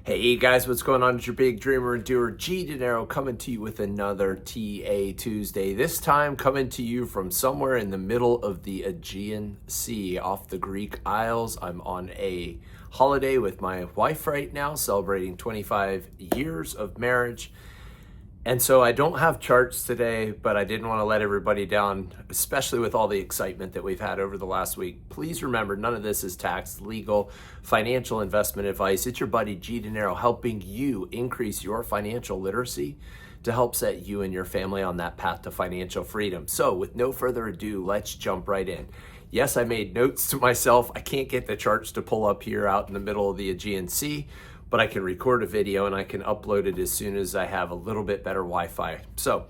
Hey guys, what's going on? It's your big dreamer and doer, G Dinero, coming to you with another TA Tuesday. This time coming to you from somewhere in the middle of the Aegean Sea off the Greek Isles. I'm on a holiday with my wife right now, celebrating 25 years of marriage. And so I don't have charts today, but I didn't want to let everybody down, especially with all the excitement that we've had over the last week. Please remember, none of this is tax, legal, financial investment advice. It's your buddy G Dinero helping you increase your financial literacy to help set you and your family on that path to financial freedom. So with no further ado, let's jump right in. Yes, I made notes to myself. I can't get the charts to pull up here out in the middle of the Aegean Sea, but I can record a video and I can upload it as soon as I have a little bit better Wi-Fi. So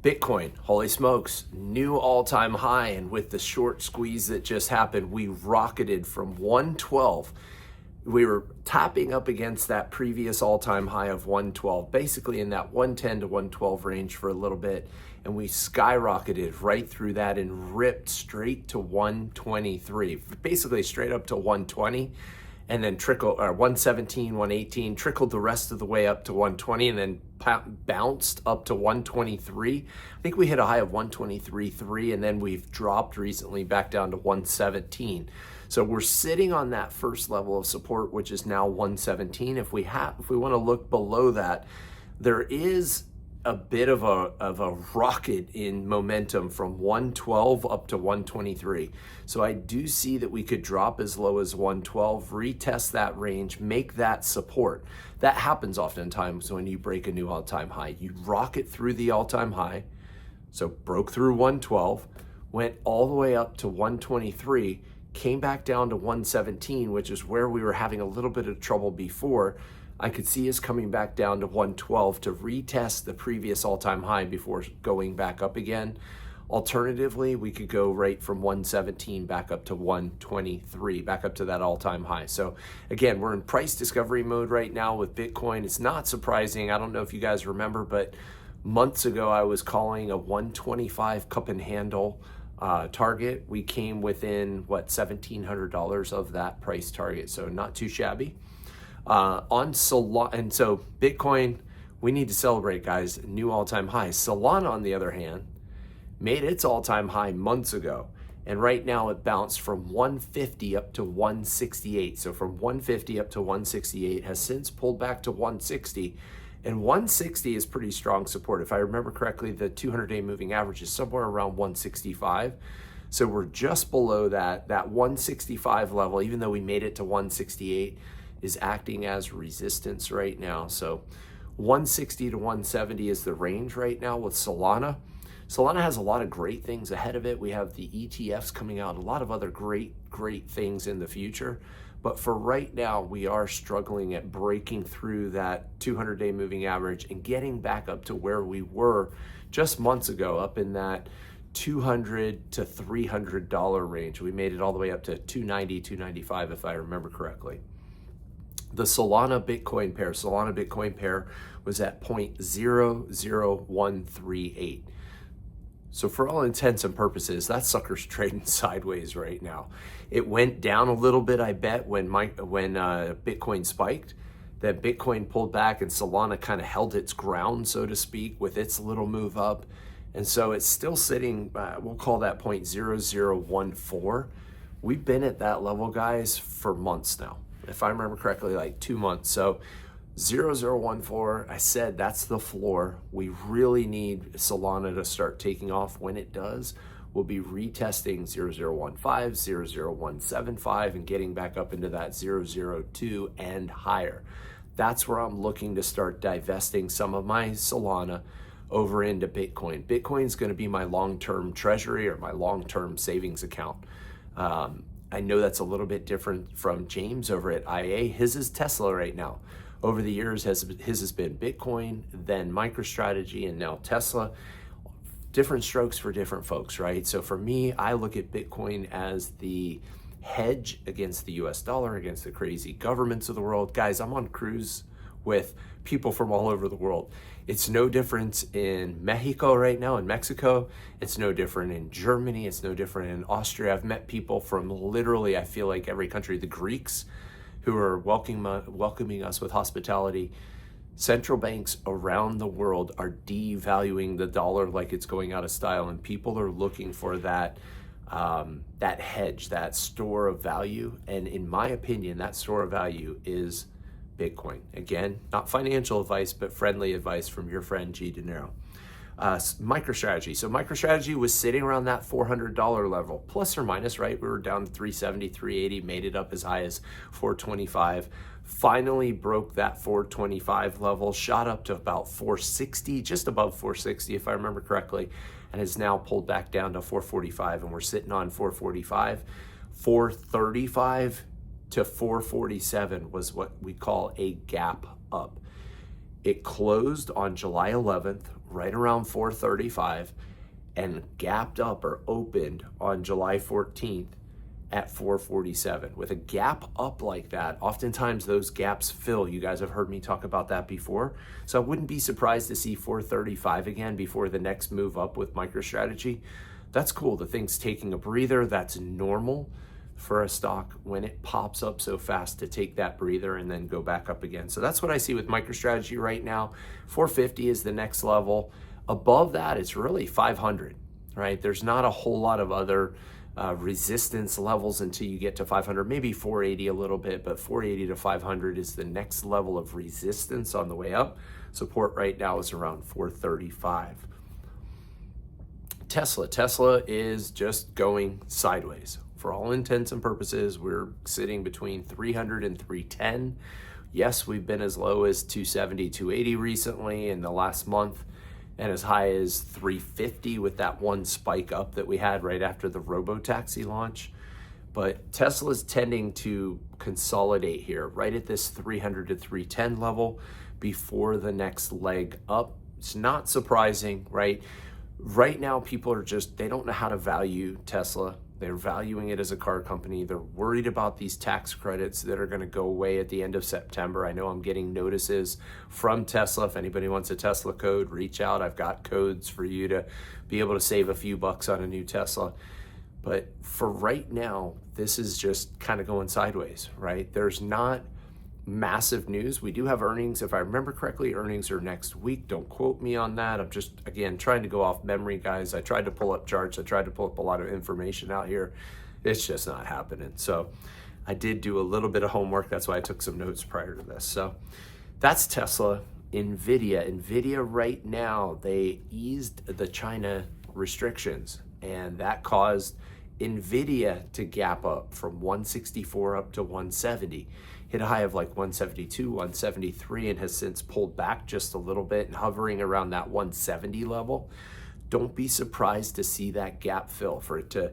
Bitcoin, holy smokes, new all-time high. And with the short squeeze that just happened, we rocketed from 112. We were tapping up against that previous all-time high of 112, basically in that 110 to 112 range for a little bit. And we skyrocketed right through that and ripped straight to 123, basically straight up to 120. And then 117, 118, trickled the rest of the way up to 120, and then bounced up to 123. I think we hit a high of 123.3, and then we've dropped recently back down to 117. So we're sitting on that first level of support, which is now 117. If we want to look below that, there is a bit of a rocket in momentum from 112 up to 123. So I do see that we could drop as low as 112, retest that range, make that support. That happens oftentimes when you break a new all-time high. You rocket through the all-time high, so broke through 112, went all the way up to 123, came back down to 117, which is where we were having a little bit of trouble before. I could see us coming back down to 112 to retest the previous all-time high before going back up again. Alternatively, we could go right from 117 back up to 123, back up to that all-time high. So again, we're in price discovery mode right now with Bitcoin. It's not surprising. I don't know if you guys remember, but months ago I was calling a 125 cup and handle target. We came within, $1,700 of that price target. So not too shabby. On Solana, and so Bitcoin, we need to celebrate, guys, new all-time high. Solana, on the other hand, made its all-time high months ago, and right now it bounced from 150 up to 168. So from 150 up to 168, has since pulled back to 160, and 160 is pretty strong support. If I remember correctly, the 200-day moving average is somewhere around 165. So we're just below that 165 level, even though we made it to 168. Is acting as resistance right now. So 160 to 170 is the range right now with Solana. Solana has a lot of great things ahead of it. We have the ETFs coming out, a lot of other great things in the future. But for right now, we are struggling at breaking through that 200-day moving average and getting back up to where we were just months ago, up in that $200 to $300 range. We made it all the way up to $290, $295, if I remember correctly. The Solana Bitcoin pair was at 0.00138. So for all intents and purposes, that sucker's trading sideways right now. It went down a little bit, I bet, when Bitcoin spiked. Then Bitcoin pulled back and Solana kind of held its ground, so to speak, with its little move up. And so it's still sitting, we'll call that 0.0014. We've been at that level, guys, for months now. If I remember correctly, like 2 months. So 0014, I said that's the floor. We really need Solana to start taking off. When it does, we'll be retesting 0015, 00175, and getting back up into that 002 and higher. That's where I'm looking to start divesting some of my Solana over into Bitcoin. Bitcoin's going to be my long-term treasury or my long-term savings account. I know that's a little bit different from James over at IA. His is Tesla right now. Over the years, his has been Bitcoin, then MicroStrategy, and now Tesla. Different strokes for different folks, right? So for me, I look at Bitcoin as the hedge against the US dollar, against the crazy governments of the world. Guys, I'm on cruise with people from all over the world. It's no different in Mexico right now, in Mexico. It's no different in Germany. It's no different in Austria. I've met people from literally, I feel like every country. The Greeks who are welcoming us with hospitality. Central banks around the world are devaluing the dollar like it's going out of style, and people are looking for that that hedge, that store of value. And in my opinion, that store of value is Bitcoin. Again, not financial advice, but friendly advice from your friend G Dinero. MicroStrategy. So MicroStrategy was sitting around that $400 level, plus or minus, right? We were down to 370, 380, made it up as high as 425. Finally broke that 425 level, shot up to about 460, just above 460 if I remember correctly, and has now pulled back down to 445, and we're sitting on 445. 435 to 447 was what we call a gap up. It closed on July 11th, right around 435, and gapped up or opened on July 14th at 447. With a gap up like that, oftentimes those gaps fill. You guys have heard me talk about that before. So I wouldn't be surprised to see 435 again before the next move up with MicroStrategy. That's cool. The thing's taking a breather. That's normal for a stock when it pops up so fast to take that breather and then go back up again. So that's what I see with MicroStrategy right now. 450 is the next level. Above that, it's really 500, right? There's not a whole lot of other resistance levels until you get to 500, maybe 480 a little bit, but 480 to 500 is the next level of resistance on the way up. Support right now is around 435. Tesla is just going sideways. For all intents and purposes, we're sitting between 300 and 310. Yes, we've been as low as 270, 280 recently in the last month, and as high as 350 with that one spike up that we had right after the robo-taxi launch. But Tesla's tending to consolidate here, right at this 300 to 310 level before the next leg up. It's not surprising, right? Right now, people are they don't know how to value Tesla. They're valuing it as a car company. They're worried about these tax credits that are going to go away at the end of September. I know I'm getting notices from Tesla. If anybody wants a Tesla code, reach out. I've got codes for you to be able to save a few bucks on a new Tesla. But for right now, this is just kind of going sideways, right? There's not massive news. We do have earnings. If I remember correctly, earnings are next week. Don't quote me on that. I'm just, again, trying to go off memory, guys. I tried to pull up charts. I tried to pull up a lot of information out here. It's just not happening. So I did do a little bit of homework. That's why I took some notes prior to this. So that's Tesla. Nvidia right now, they eased the China restrictions, and that caused Nvidia to gap up from 164 up to 170. Hit a high of like 172, 173, and has since pulled back just a little bit and hovering around that 170 level. Don't be surprised to see that gap fill, for it to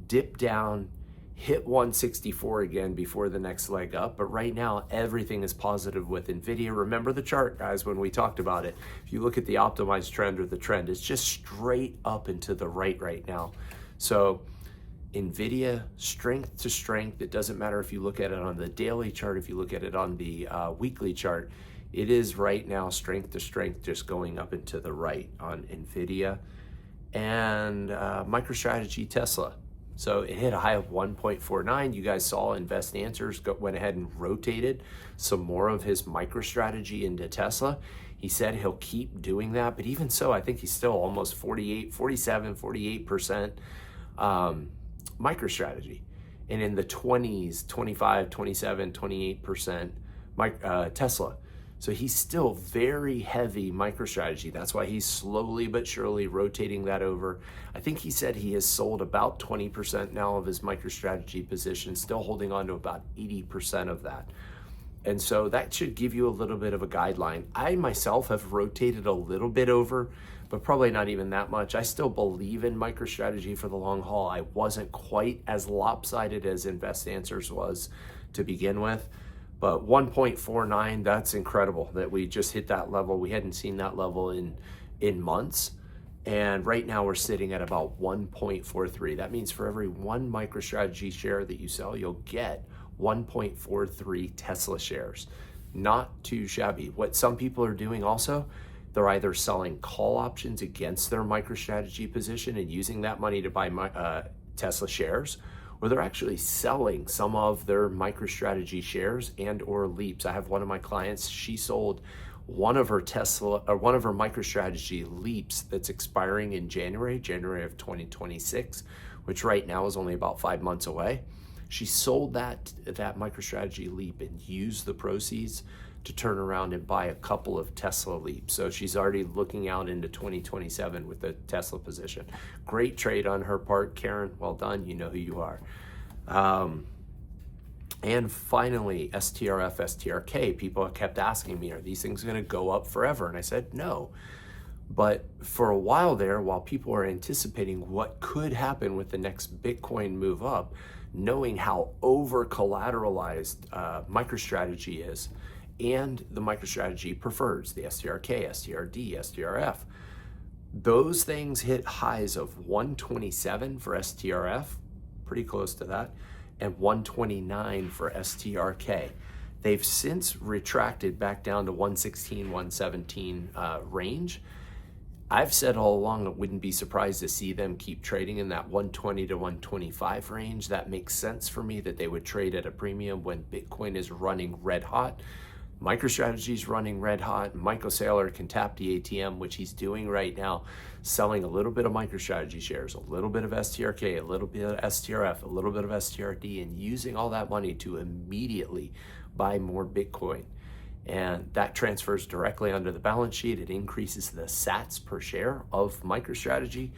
dip down, hit 164 again before the next leg up. But right now, everything is positive with Nvidia. Remember the chart, guys, when we talked about it. If you look at the optimized trend or the trend, it's just straight up and to the right now. So Nvidia, strength to strength. It doesn't matter if you look at it on the daily chart, if you look at it on the weekly chart, it is right now strength to strength, just going up and to the right on Nvidia. And MicroStrategy, Tesla. So it hit a high of 1.49. You guys saw Invest Answers went ahead and rotated some more of his MicroStrategy into Tesla. He said he'll keep doing that, but even so, I think he's still almost 48% MicroStrategy, and in the 20s, 25, 27, 28% Tesla. So he's still very heavy MicroStrategy. That's why he's slowly but surely rotating that over. I think he said he has sold about 20% now of his MicroStrategy position, still holding on to about 80% of that. And so that should give you a little bit of a guideline. I myself have rotated a little bit over, but probably not even that much. I still believe in MicroStrategy for the long haul. I wasn't quite as lopsided as Invest Answers was to begin with, but 1.49, that's incredible that we just hit that level. We hadn't seen that level in months. And right now we're sitting at about 1.43. That means for every one MicroStrategy share that you sell, you'll get 1.43 Tesla shares. Not too shabby. What some people are doing also, they're either selling call options against their MicroStrategy position and using that money to buy Tesla shares, or they're actually selling some of their MicroStrategy shares and or leaps. I have one of my clients, she sold one of her MicroStrategy leaps that's expiring in January of 2026, which right now is only about 5 months away. She sold that MicroStrategy leap and used the proceeds to turn around and buy a couple of Tesla leaps. So she's already looking out into 2027 with the Tesla position. Great trade on her part, Karen. Well done. You know who you are. And finally, STRF, STRK. People kept asking me, are these things going to go up forever? And I said, no. But for a while there, while people are anticipating what could happen with the next Bitcoin move up, knowing how over collateralized MicroStrategy is, and the MicroStrategy prefers, the STRK, STRD, STRF, those things hit highs of 127 for STRF, pretty close to that, and 129 for STRK. They've since retracted back down to 116, 117 range. I've said all along I wouldn't be surprised to see them keep trading in that 120 to 125 range. That makes sense for me that they would trade at a premium when Bitcoin is running red hot. MicroStrategy is running red hot. Michael Saylor can tap the ATM, which he's doing right now, selling a little bit of MicroStrategy shares, a little bit of STRK, a little bit of STRF, a little bit of STRD, and using all that money to immediately buy more Bitcoin. And that transfers directly onto the balance sheet. It increases the sats per share of MicroStrategy,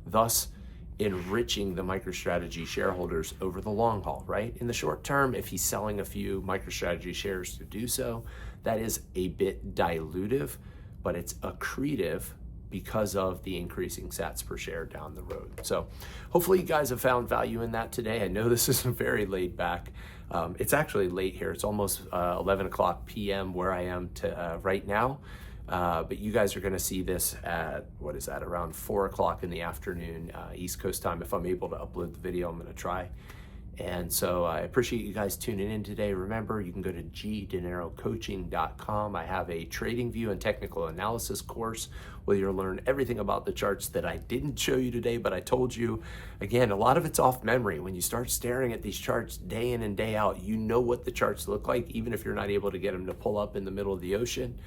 thus enriching the MicroStrategy shareholders over the long haul, right? In the short term, if he's selling a few MicroStrategy shares to do so, that is a bit dilutive, but it's accretive because of the increasing sats per share down the road. So hopefully you guys have found value in that today. I know this is very laid back. It's actually late here. It's almost 11 o'clock p.m. where I am right now. But you guys are going to see this at, what is that, around 4 o'clock in the afternoon, East Coast time. If I'm able to upload the video, I'm going to try. And so I appreciate you guys tuning in today. Remember, you can go to gdinerocoaching.com. I have a TradingView and technical analysis course where you'll learn everything about the charts that I didn't show you today, but I told you. Again, a lot of it's off memory. When you start staring at these charts day in and day out, you know what the charts look like, even if you're not able to get them to pull up in the middle of the ocean.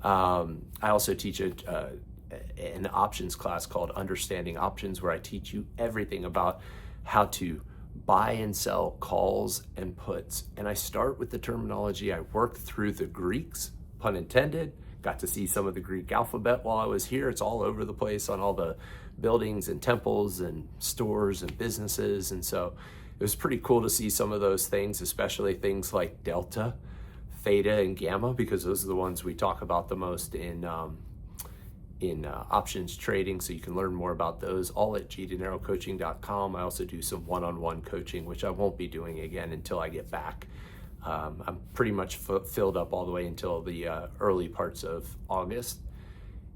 I also teach an options class called Understanding Options, where I teach you everything about how to buy and sell calls and puts. And I start with the terminology. I work through the Greeks, pun intended. Got to see some of the Greek alphabet while I was here. It's all over the place on all the buildings and temples and stores and businesses. And so it was pretty cool to see some of those things, especially things like delta, theta, and gamma, because those are the ones we talk about the most in options trading. So you can learn more about those all at gdinerocoaching.com. I also do some one-on-one coaching, which I won't be doing again until I get back. I'm pretty much filled up all the way until the early parts of August.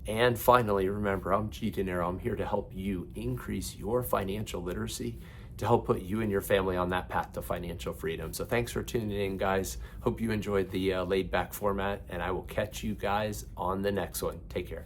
And finally, remember, I'm G Dinero. I'm here to help you increase your financial literacy, to help put you and your family on that path to financial freedom. So thanks for tuning in, guys. Hope you enjoyed the laid back format, and I will catch you guys on the next one. Take care.